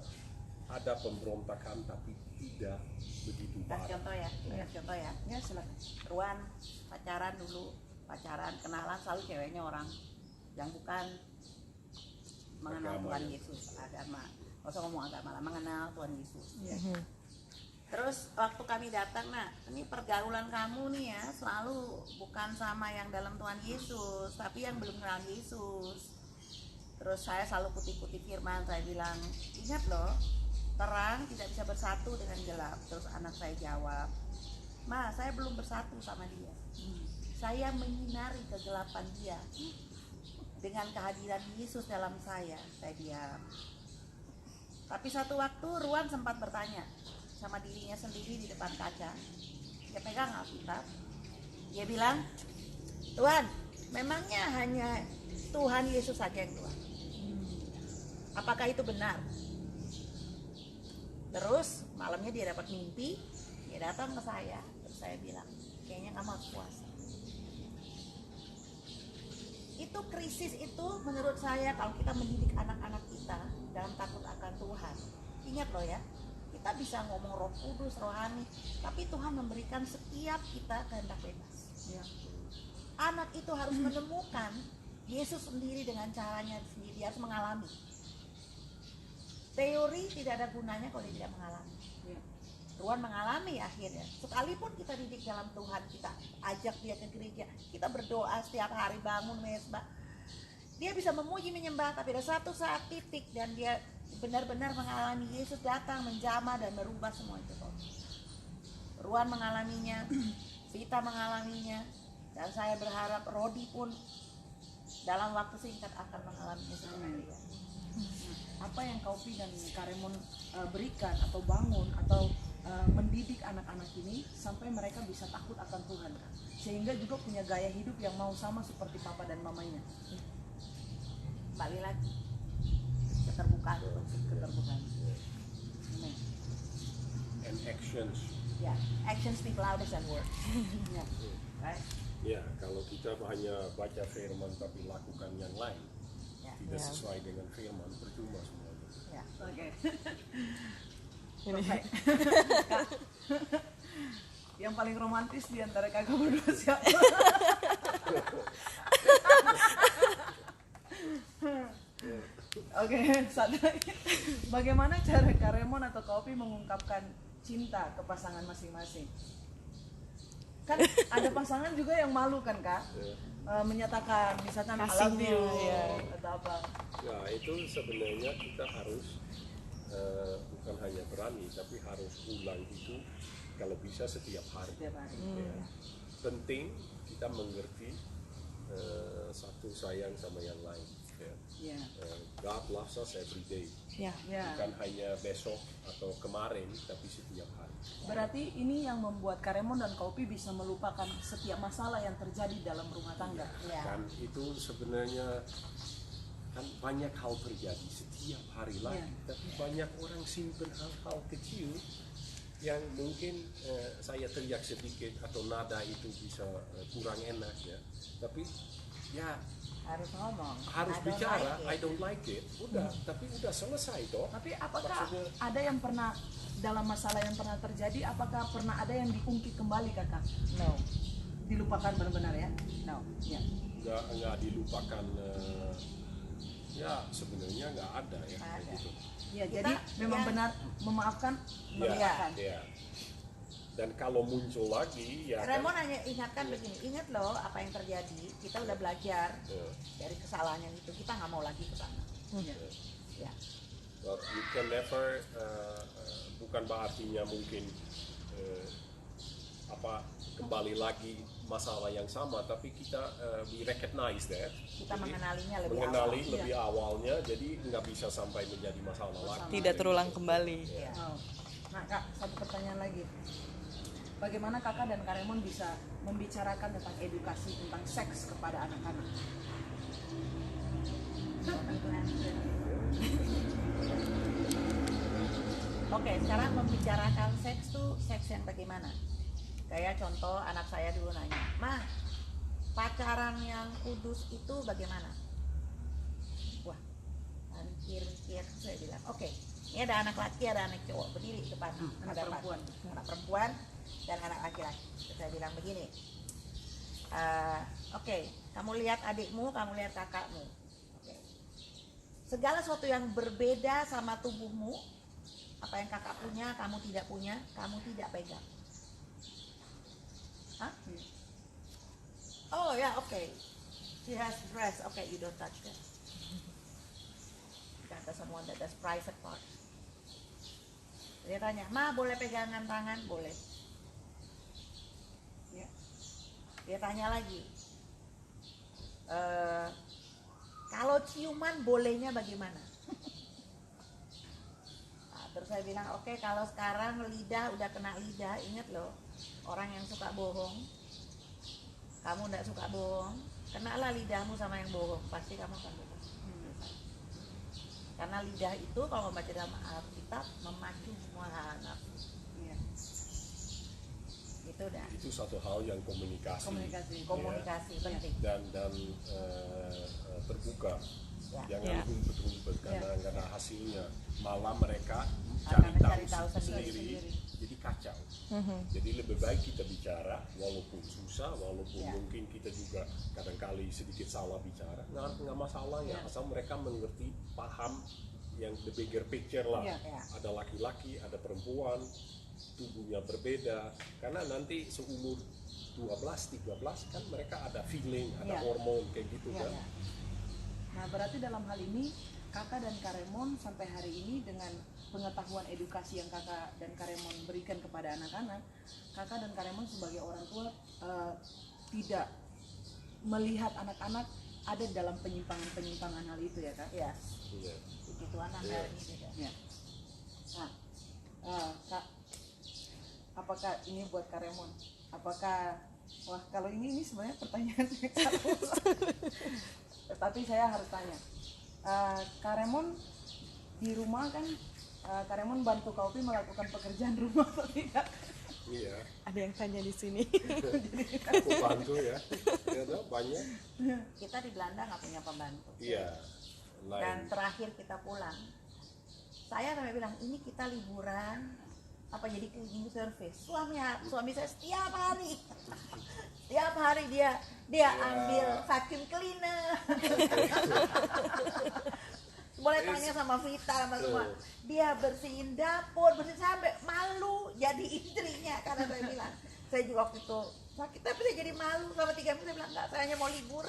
ada pemberontakan tapi tidak begitu Kasih parah. contoh ya, kasih contoh ya. Ya, silakan. Ruan pacaran kenalan selalu ceweknya orang yang bukan mengenal Agama Tuhan ya. Yesus, agama. Nggak usah ngomong agama lah, mengenal Tuhan Yesus. Iya. Terus waktu kami datang, nah ini pergaulan kamu nih ya selalu bukan sama yang dalam Tuhan Yesus, tapi yang belum kenal Yesus. Terus saya selalu kutip-kutip firman, saya bilang, ingat loh, terang tidak bisa bersatu dengan gelap. Terus anak saya jawab, Ma, saya belum bersatu sama dia. Saya menyinari kegelapan dia dengan kehadiran Yesus dalam saya diam. Tapi satu waktu Ruan sempat bertanya sama dirinya sendiri di depan kaca. Dia pegang Alkitab. Dia bilang, Tuhan, memangnya hanya Tuhan Yesus saja yang Tuhan? Apakah itu benar? Terus malamnya dia dapat mimpi, dia datang ke saya. Terus saya bilang, kayaknya kamu harus puasa. Itu krisis itu menurut saya kalau kita mendidik anak-anak kita dalam takut akan Tuhan. Ingat loh ya, kita bisa ngomong Roh Kudus, rohani, tapi Tuhan memberikan setiap kita kehendak bebas. Ya. Anak itu harus menemukan Yesus sendiri dengan caranya sendiri, dia harus mengalami. Teori tidak ada gunanya kalau dia tidak mengalami. Ya. Ruan mengalami akhirnya. Sekalipun kita didik dalam Tuhan, kita ajak dia ke gereja, kita berdoa setiap hari, bangun mesbah, dia bisa memuji menyembah, tapi ada satu saat titik dan dia benar-benar mengalami Yesus datang menjamah dan merubah semua itu. Ruan mengalaminya, Vita mengalaminya, dan saya berharap Rodi pun dalam waktu singkat akan mengalaminya seperti dia. Apa yang Kak Opi dan Kak Raymond berikan atau bangun atau mendidik anak-anak ini sampai mereka bisa takut akan Tuhan, Kak? Sehingga juga punya gaya hidup yang mau sama seperti papa dan mamanya. Kembali lagi keterbukaan. Amen. And actions. Ya, action speak louder than words. Ya. Right? Ya, kalau kita hanya baca firman tapi lakukan yang lain, Ya. tidak Ya. sesuai dengan firman, percuma semuanya. Ya. Oke. Ini Kak, yang paling romantis di antara kakak berdua siapa? Oke, satu lagi. Bagaimana cara Kak Raymond atau Kak Opi mengungkapkan cinta ke pasangan masing-masing? Kan ada pasangan juga yang malu kan, Kak? Menyatakan misalkan I love Kasihnya, you ya. atau apa. Ya, itu sebenarnya kita harus bukan hanya berani, tapi harus ulang itu kalau bisa setiap hari. Setiap hari. Ya. Penting kita mengerti satu sayang sama yang lain. Ya. Ya. God loves us every day, ya. Ya. bukan hanya besok atau kemarin, tapi setiap hari. Berarti ini yang membuat Kak Raymond dan Kak Opi bisa melupakan setiap masalah yang terjadi dalam rumah tangga. Ya. Dan itu sebenarnya kan banyak hal terjadi setiap hari lagi, tapi banyak orang simpen hal-hal kecil yang mungkin saya teriak sedikit atau nada itu bisa kurang enak ya, tapi ya Harus ngomong. harus I don't bicara, like it. I don't like it, udah, tapi udah selesai toh. Tapi apakah Maksudnya- ada yang pernah dalam masalah yang pernah terjadi, apakah pernah ada yang diungkit kembali, Kakak? No. Dilupakan benar-benar ya? No. Ya. nggak dilupakan, ya sebenarnya nggak ada ya kayak Ada. gitu. Ya, Kita- jadi memang ya. benar memaafkan, Ya, melupakan. ya. Dan kalau muncul lagi ya Remon kan, hanya ingatkan begini, ingat loh apa yang terjadi, kita udah belajar dari kesalahan yang itu, kita nggak mau lagi ke sana. Ya. but you can never bukan berartinya mungkin kembali lagi masalah yang sama, tapi kita we recognize that. Kita Jadi, mengenalinya lebih mengenali awal. lebih awalnya, jadi nggak bisa sampai menjadi masalah lagi. Tidak terulang kembali. Ya. Oh. Nah kak, satu pertanyaan lagi. Bagaimana kakak dan Kak Raymond bisa membicarakan tentang edukasi tentang seks kepada anak-anak? Oke, sekarang membicarakan seks tuh seks yang bagaimana? Kayak contoh anak saya dulu nanya, "Ma, pacaran yang kudus itu bagaimana?" Wah, mikir-mikir, saya bilang, "Oke, ini ada anak laki, ada anak cowok berdiri di depan, anak ada perempuan. anak perempuan dan anak laki-laki." Saya bilang begini, "Oke, kamu lihat adikmu, kamu lihat kakakmu. Oke. Segala sesuatu yang berbeda sama tubuhmu, apa yang kakak punya, kamu tidak punya, kamu tidak pegang." Hah? Oh ya, oke. She has breast, okay, you don't touch that. Kata someone that has private part. Dia tanya, "Ma, boleh pegangan tangan?" Boleh. Ya. Dia tanya lagi, "Kalau ciuman bolehnya bagaimana?" Nah, terus saya bilang, "Oke, kalau sekarang lidah udah kena lidah, ingat loh, orang yang suka bohong, kamu tidak suka bohong, kenalah lidahmu sama yang bohong, pasti kamu akan bohong." Karena lidah itu kalau membaca dalam Alkitab memacu semua hal nafsu. Iya. Itu dah. Itu satu hal yang komunikasi. Komunikasi penting. Dan terbuka, Ya. jangan Ya. ngumpet-ngumpet karena hasilnya malah mereka Akan cari mencari tahu tahu sendiri, jadi kacau. Jadi lebih baik kita bicara walaupun susah, walaupun Ya. mungkin kita juga kadang-kali sedikit salah bicara, nggak masalah ya, Ya. asal mereka mengerti, paham yang the bigger picture lah. Ya. Ya. Ada laki-laki, ada perempuan, tubuhnya berbeda, karena nanti seumur 12-13 kan mereka ada feeling, ada Ya. hormon kayak gitu Ya. kan. Nah berarti dalam hal ini kakak dan Kak Raymond sampai hari ini dengan pengetahuan edukasi yang kakak dan Kak Raymond berikan kepada anak-anak, kakak dan Kak Raymond sebagai orang tua tidak melihat anak-anak ada dalam penyimpangan hal itu ya kak? Ya, Iya. puji Tuhan sampai hari ini beda. Ya. Nah, kak, apakah ini buat Kak Raymond? Apakah, wah kalau ini sebenarnya pertanyaan yang salah. Tapi saya harus tanya, Kak Raymond di rumah kan, Kak Raymond bantu Kak Opi melakukan pekerjaan rumah atau tidak? Iya, Ada yang tanya di sini. aku bantu ya. Ya ada banyak. Kita di Belanda nggak punya pembantu. Iya. Dan Lain. terakhir kita pulang, saya sampai bilang, "Ini kita liburan apa jadi cleaning service?" Suami saya setiap hari dia Ya. ambil vacuum cleaner. Boleh tanya sama Vita sama semua. Dia bersihin dapur, bersihin sampai malu jadi istrinya karena saya bilang. Saya juga waktu itu sakit tapi saya jadi malu selama 3 minggu. Saya bilang, "Enggak, saya hanya mau libur."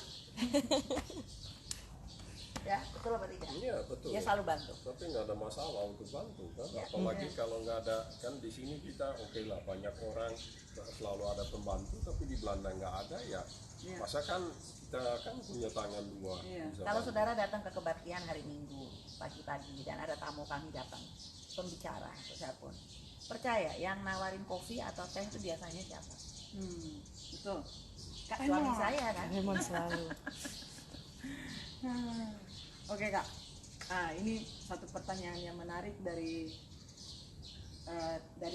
Ya, betul apa tidak? Iya betul. Dia selalu bantu. Tapi nggak ada masalah untuk bantu kan. Ya. Apalagi kalau nggak ada, kan di sini kita oke lah, banyak orang selalu ada pembantu, tapi di Belanda nggak ada ya. Ya. Masa kan kita kan punya tangan dua. Iya. bisa Kalau bantu. saudara datang ke kebaktian hari Minggu pagi-pagi dan ada tamu kami datang, pembicara atau siapapun, percaya yang nawarin kopi atau teh itu biasanya siapa? Betul. Kak Suami Raymond. saya kan. Raymond selalu. Oke kak, ini satu pertanyaan yang menarik dari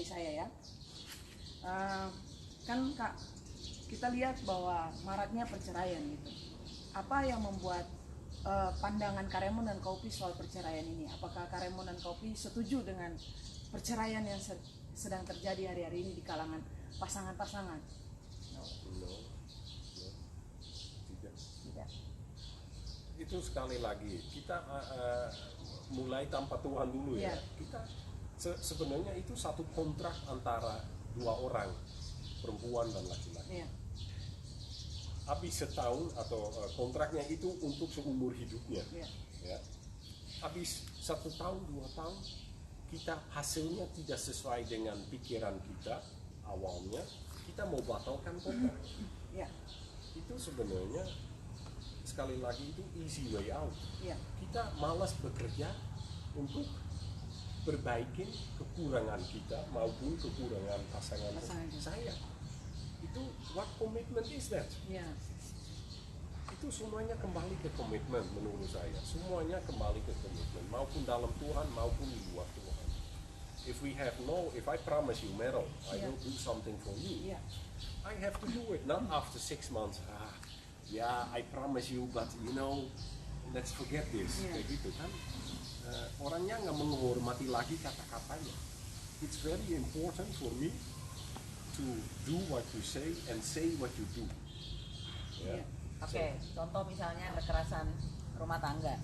saya ya. Kan kak, kita lihat bahwa maraknya perceraian gitu. Apa yang membuat pandangan Kak Raymond dan Kak Opi soal perceraian ini? Apakah Kak Raymond dan Kak Opi setuju dengan perceraian yang sedang terjadi hari-hari ini di kalangan pasangan-pasangan? No. Tidak. Tidak. Itu sekali lagi kita mulai tanpa Tuhan dulu ya. Iya. Kita sebenarnya itu satu kontrak antara dua orang, perempuan dan laki-laki. Iya. Habis setahun atau kontraknya itu untuk seumur hidupnya. Iya. Ya. Habis 1 tahun, 2 tahun, kita hasilnya tidak sesuai dengan pikiran kita awalnya, kita mau batalkan kontrak. Iya. Itu sebenarnya sekali lagi itu easy way out. Iya. Kita malas bekerja untuk perbaikin kekurangan kita maupun kekurangan pasangan saya. Itu what commitment is that? Iya. Itu semuanya kembali ke komitmen menurut saya. Semuanya kembali ke komitmen maupun dalam Tuhan maupun di luar Tuhan. If I promise you, Meryl, I Yeah. will do something for you. Iya. I have to do it, not after 6 months. I promise you, but let's forget this. Yeah. Kayak gitu kan. Orangnya nggak menghormati lagi kata-katanya. It's very important for me to do what you say and say what you do. Ya. Iya. Oke, contoh misalnya kekerasan rumah tangga.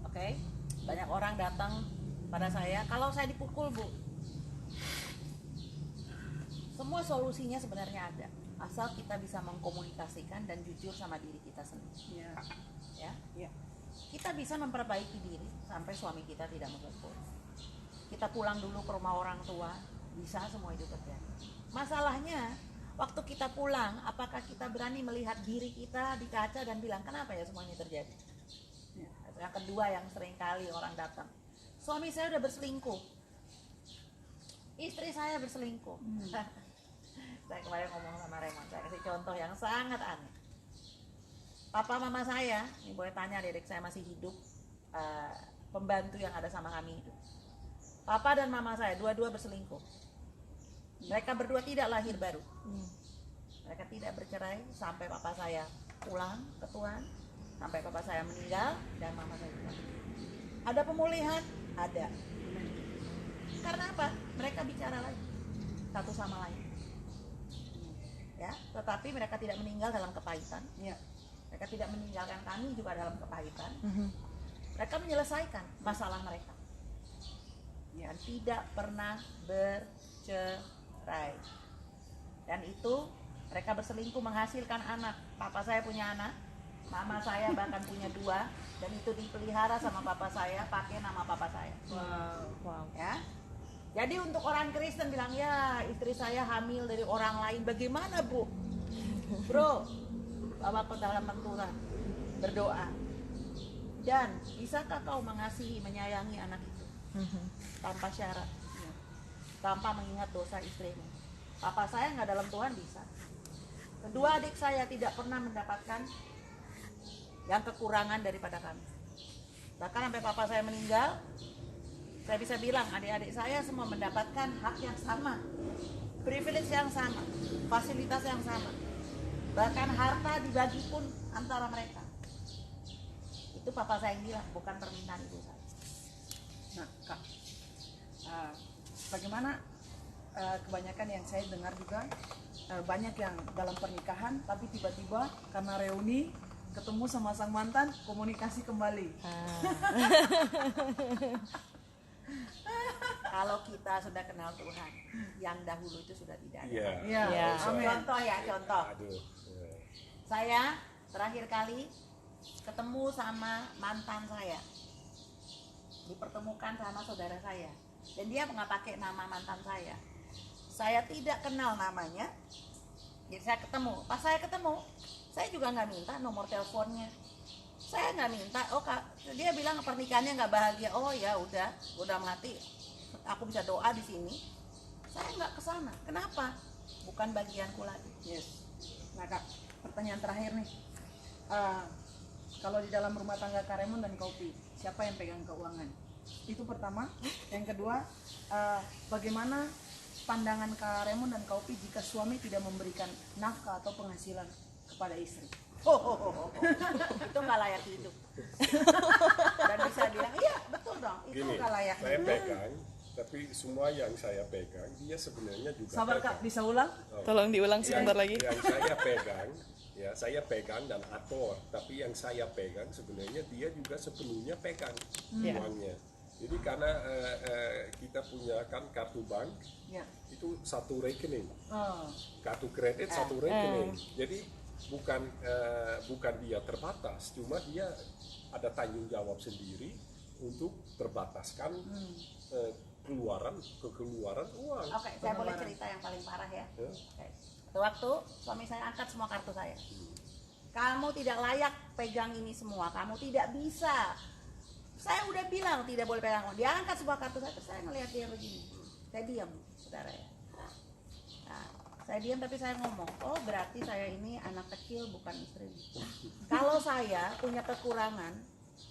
Oke, banyak orang datang pada saya, kalau saya dipukul, Bu. Semua solusinya sebenarnya ada, asal kita bisa mengkomunikasikan dan jujur sama diri kita sendiri. Iya. Ya, Iya. kita bisa memperbaiki diri sampai suami kita tidak memukul. Kita pulang dulu ke rumah orang tua, bisa semua itu terjadi. Masalahnya, waktu kita pulang, apakah kita berani melihat diri kita di kaca dan bilang, kenapa ya semua ini terjadi? Iya. Yang kedua yang sering kali orang datang, suami saya udah berselingkuh, istri saya berselingkuh. Saya kemarin ngomong sama Raymond, saya kasih contoh yang sangat aneh. Papa mama saya, ini boleh tanya adik saya masih hidup, pembantu yang ada sama kami itu. Papa dan mama saya dua-dua berselingkuh. Mereka berdua tidak lahir baru. Mereka tidak bercerai sampai papa saya pulang ke Tuhan, sampai papa saya meninggal dan mama saya juga. Ada pemulihan? Ada. Karena apa? Mereka bicara lagi satu sama lain. Ya, tetapi mereka tidak meninggal dalam kepahitan. Iya. Mereka tidak meninggalkan kami juga dalam kepahitan. Mereka menyelesaikan masalah mereka. Dan tidak pernah bercerai. Dan itu mereka berselingkuh menghasilkan anak. Papa saya punya anak, mama saya bahkan punya 2, dan itu dipelihara sama papa saya pakai nama papa saya. Wow. Ya. Jadi untuk orang Kristen bilang, ya istri saya hamil dari orang lain, bagaimana Bu? Bro, bawa ke dalam Tuhan, berdoa. Dan bisakah kau mengasihi, menyayangi anak itu tanpa syarat, tanpa mengingat dosa istrimu? Papa saya nggak dalam Tuhan bisa. Kedua adik saya tidak pernah mendapatkan yang kekurangan daripada kami. Bahkan sampai papa saya meninggal, saya bisa bilang adik-adik saya semua mendapatkan hak yang sama, privilege yang sama, fasilitas yang sama. Bahkan harta dibagi pun antara mereka. Itu papa saya yang bilang, bukan permintaan ibu saya. Nah, Kak, bagaimana kebanyakan yang saya dengar juga banyak yang dalam pernikahan tapi tiba-tiba karena reuni ketemu sama sang mantan komunikasi kembali. Kalau kita sudah kenal Tuhan, yang dahulu itu sudah tidak ada. Iya. Iya. Iya. Amin. Contoh ya, contoh. Aduh. Saya terakhir kali ketemu sama mantan saya, dipertemukan sama saudara saya, dan dia nggak pakai nama mantan saya. Saya tidak kenal namanya, jadi saya ketemu. Pas saya ketemu, saya juga nggak minta nomor teleponnya. Saya nggak minta. Oh Kak, dia bilang pernikahannya nggak bahagia. Oh ya udah mati. Aku bisa doa di sini. Saya nggak kesana. Kenapa? Bukan bagianku lagi. Yes. Nah Kak, pertanyaan terakhir nih. Kalau di dalam rumah tangga Kak Raymond dan Kopi, siapa yang pegang keuangan? Itu pertama. Yang kedua, bagaimana pandangan Kak Raymond dan Kopi jika suami tidak memberikan nafkah atau penghasilan kepada istri? Itu nggak layak hidup. Dan bisa bilang, iya betul dong, itu Gini, nggak layak saya hidup. pegang, tapi semua yang saya pegang, dia sebenarnya juga Sabar pegang. Kak, bisa ulang? Tolong diulang sebentar lagi. Yang saya pegang dan atur, tapi yang saya pegang sebenarnya dia juga sepenuhnya pegang uangnya. Jadi karena kita punya kan kartu bank Ya. itu satu rekening, Oh. kartu kredit satu rekening. Jadi bukan dia terbatas, cuma dia ada tanggung jawab sendiri untuk terbataskan kekeluaran uang. Oke, saya boleh cerita yang paling parah ya. Ya. Oke. Waktu suami saya angkat semua kartu saya. Kamu tidak layak pegang ini semua, kamu tidak bisa. Saya udah bilang tidak boleh pegang. Dia angkat semua kartu saya, terus saya ngelihat dia begini. Saya diam, saudara ya. Nah, saya diam tapi saya ngomong, oh berarti saya ini anak kecil bukan istri. Kalau saya punya kekurangan,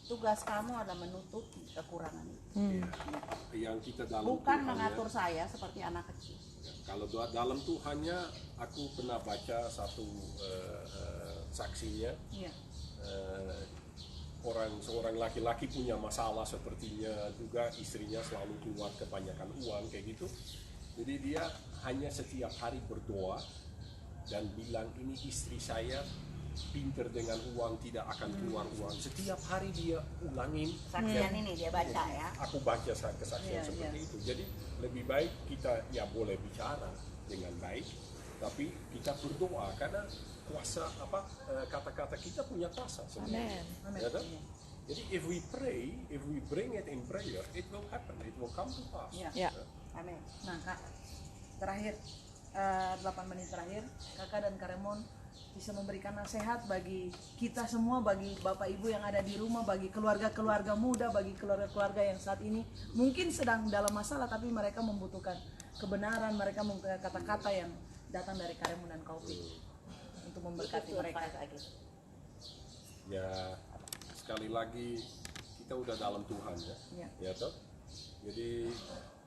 tugas kamu adalah menutupi kekurangan itu. Yang kita dalam Bukan Tuhannya, mengatur saya seperti anak kecil. kalau dalam Tuhannya, aku pernah baca satu saksinya. Iya. Seorang laki-laki punya masalah sepertinya juga, istrinya selalu keluar kebanyakan uang kayak gitu. Jadi dia hanya setiap hari berdoa dan bilang, ini istri saya pinter dengan uang, tidak akan keluar uang. Setiap hari dia ulangin. Saksian ini dia baca ya. Aku baca kesaksian Iya, seperti iya. itu. Jadi lebih baik kita ya boleh bicara dengan baik, tapi kita berdoa karena kuasa kata-kata kita punya kuasa sebenarnya. Amin. Ya kan? Jadi if we pray, if we bring it in prayer, it will happen, it will come to pass. Ya. Ya. Amin. Nah Kak, terakhir 8 menit terakhir, Kakak dan Kak Remon bisa memberikan nasihat bagi kita semua, bagi Bapak Ibu yang ada di rumah, bagi keluarga-keluarga muda, bagi keluarga-keluarga yang saat ini mungkin sedang dalam masalah tapi mereka membutuhkan kebenaran, mereka membutuhkan kata-kata yang datang dari Kak Remon dan Kak Upi untuk memberkati mereka. Ya, sekali lagi kita udah dalam Tuhan ya. Ya. Ya toh? Jadi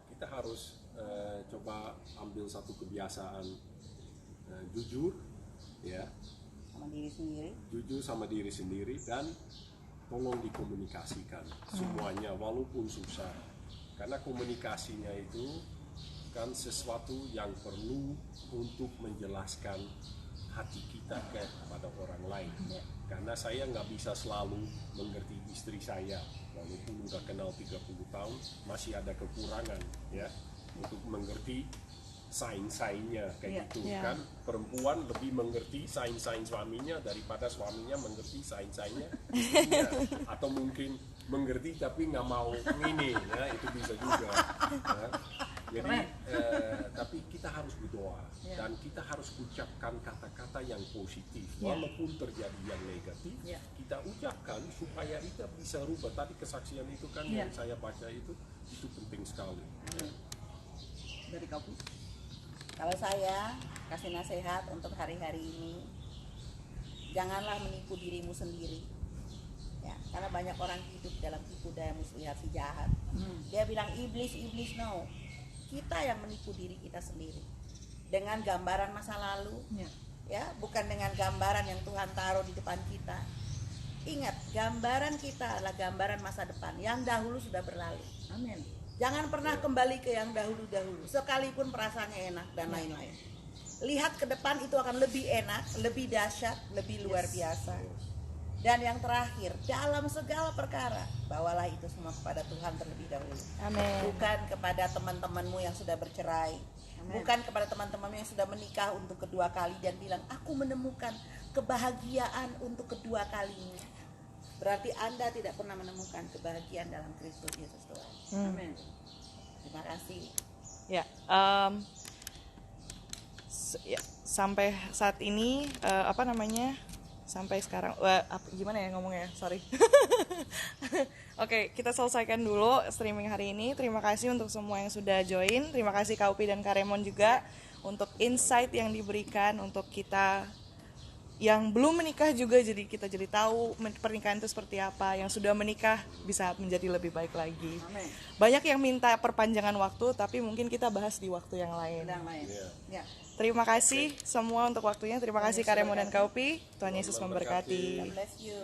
kita harus coba ambil satu kebiasaan jujur ya, Sama diri sendiri. jujur sama diri sendiri, dan tolong dikomunikasikan semuanya walaupun susah, karena komunikasinya itu kan sesuatu yang perlu untuk menjelaskan hati kita kepada orang lain. Karena saya nggak bisa selalu mengerti istri saya, walaupun udah kenal 30 tahun masih ada kekurangan ya untuk mengerti sains-sainnya kayak Iya, gitu iya. kan. Perempuan lebih mengerti sains-sains suaminya daripada suaminya mengerti sains-sainnya istrinya. Atau mungkin mengerti tapi nggak mau ini ya, itu bisa juga ya. Jadi tapi kita harus berdoa dan kita harus ucapkan kata-kata yang positif walaupun terjadi yang negatif. Kita ucapkan supaya kita bisa rubah. Tadi kesaksian itu kan yang saya baca itu penting sekali. Dari Kak Upi. Kalau saya kasih nasihat untuk hari-hari ini, janganlah menipu dirimu sendiri. Ya, karena banyak orang hidup dalam tipu daya muslihat si jahat. Dia bilang iblis, no. Kita yang menipu diri kita sendiri dengan gambaran masa lalu, ya, bukan dengan gambaran yang Tuhan taruh di depan kita. Ingat, gambaran kita adalah gambaran masa depan yang dahulu sudah berlalu. Amin. Jangan pernah kembali ke yang dahulu-dahulu, sekalipun perasaannya enak dan lain-lain. Lihat ke depan, itu akan lebih enak, lebih dahsyat, lebih luar biasa. Dan yang terakhir, dalam segala perkara, bawalah itu semua kepada Tuhan terlebih dahulu. Amin. Bukan kepada teman-temanmu yang sudah bercerai. Bukan kepada teman-temanmu yang sudah menikah untuk kedua kali dan bilang, aku menemukan kebahagiaan untuk kedua kalinya. Berarti Anda tidak pernah menemukan kebahagiaan dalam Kristus Yesus Tuhan. Amin. Terima kasih. Ya, ya, sampai saat ini sampai sekarang gimana ya ngomongnya, sorry. Oke, kita selesaikan dulu streaming hari ini. Terima kasih untuk semua yang sudah join. Terima kasih Kak Upi dan Kak Remon juga untuk insight yang diberikan untuk kita yang belum menikah juga, jadi kita jadi tahu pernikahan itu seperti apa. Yang sudah menikah bisa menjadi lebih baik lagi. Amin. Banyak yang minta perpanjangan waktu, tapi mungkin kita bahas di waktu yang lain. Yang lain. Ya. Terima kasih semua untuk waktunya. Terima kasih Kak Remon dan Kak Upi. Tuhan Yesus memberkati. God bless you.